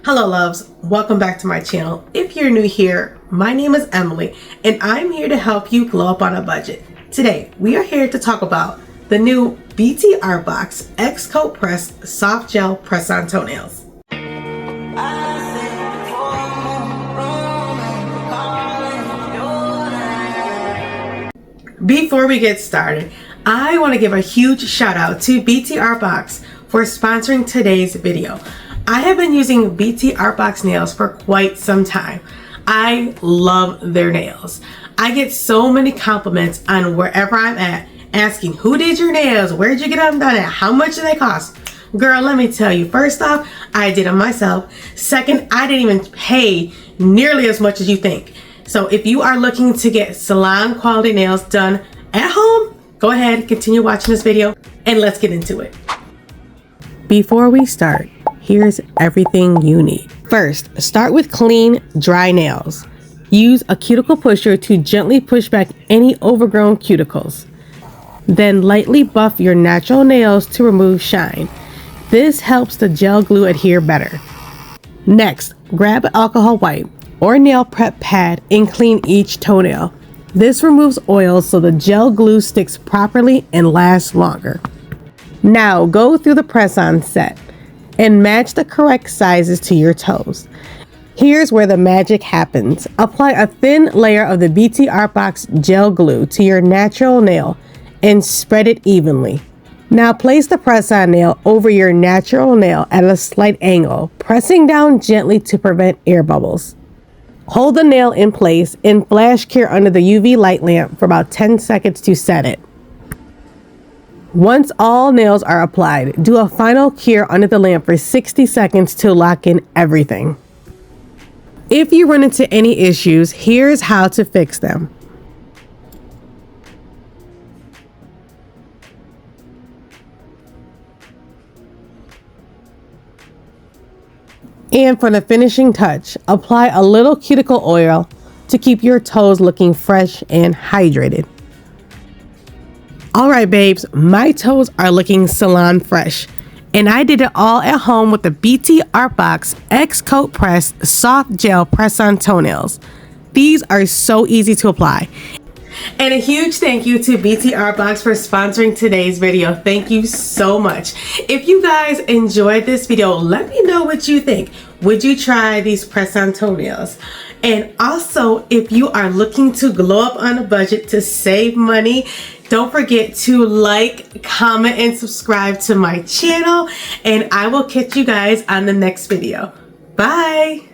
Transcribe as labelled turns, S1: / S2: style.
S1: Hello loves, welcome back to my channel. If you're new here, my name is Emily and I'm here to help you glow up on a budget. Today, we are here to talk about the new BTArtbox XCoatPRESS Soft Gel Press-On Toenails. Before we get started, I want to give a huge shout out to BTArtbox for sponsoring today's video. I have been using BTArtbox nails for quite some time. I love their nails. I get so many compliments on wherever I'm at asking, who did your nails? Where'd you get them done at? How much do they cost? Girl, let me tell you, first off, I did them myself. Second, I didn't even pay nearly as much as you think. So if you are looking to get salon quality nails done at home, go ahead, continue watching this video and let's get into it. Before we start, here's everything you need. First, start with clean, dry nails. Use a cuticle pusher to gently push back any overgrown cuticles. Then lightly buff your natural nails to remove shine. This helps the gel glue adhere better. Next, grab an alcohol wipe or nail prep pad and clean each toenail. This removes oils so the gel glue sticks properly and lasts longer. Now go through the press-on set and match the correct sizes to your toes. Here's where the magic happens. Apply a thin layer of the BTArtbox gel glue to your natural nail and spread it evenly. Now place the press-on nail over your natural nail at a slight angle, pressing down gently to prevent air bubbles. Hold the nail in place and flash cure under the UV light lamp for about 10 seconds to set it. Once all nails are applied, do a final cure under the lamp for 60 seconds to lock in everything. If you run into any issues, here's how to fix them. And for the finishing touch, apply a little cuticle oil to keep your toes looking fresh and hydrated. Alright babes, my toes are looking salon fresh. And I did it all at home with the BTArtbox XcoatPRESS Soft Gel Press-On Toenails. These are so easy to apply. And a huge thank you to BTArtbox for sponsoring today's video. Thank you so much. If you guys enjoyed this video, let me know what you think. Would you try these press-on toenails? And also, if you are looking to glow up on a budget to save money, don't forget to like, comment, and subscribe to my channel. And I will catch you guys on the next video. Bye!